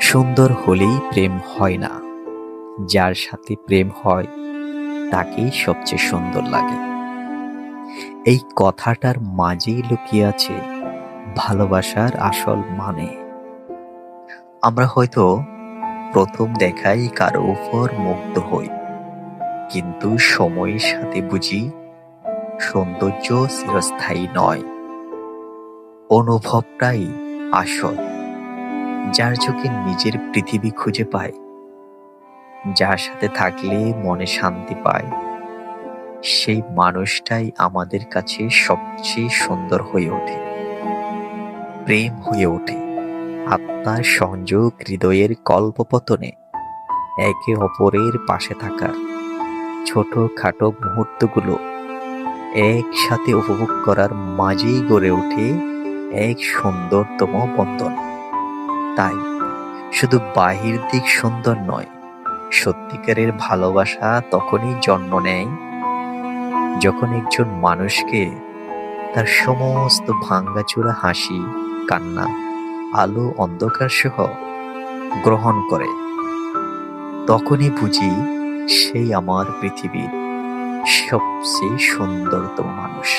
সুন্দর হলেই প্রেম হয় না, যার সাথে প্রেম হয় তাকেই সবচেয়ে সুন্দর লাগে। এই কথাটার মাঝেই লুকিয়ে আছে ভালোবাসার আসল মানে। আমরা হয়তো প্রথম দেখায় কারো উপর মুগ্ধ হই, কিন্তু সময়ের সাথে বুঝি সৌন্দর্য চিরস্থায়ী নয়, অনুভবটাই আসল। যার চোখে নিজের পৃথিবী খুঁজে পায়, যার সাথে থাকলে মনে শান্তি পায়, সেই মানুষটাই আমাদের কাছে সবচেয়ে সুন্দর হয়ে ওঠে। প্রেম হয়ে ওঠে আত্মার সংযোগ, হৃদয়ের কল্পপতনে একে অপরের পাশে থাকার ছোটখাটো মুহূর্তগুলো একসাথে উপভোগ করার মাঝেই গড়ে ওঠে এক সুন্দরতম বন্ধন। তাই শুধু বাহির দিক সুন্দর নয়, সত্যিকারের ভালোবাসা তখনই জন্ম নেয় যখন একজন মানুষকে তার সমস্ত ভাঙাচোরা হাসি, কান্না, আলো অন্ধকার সহ গ্রহণ করে। তখনই বুঝি সেই আমার পৃথিবীর সবচেয়ে সুন্দরতম মানুষ।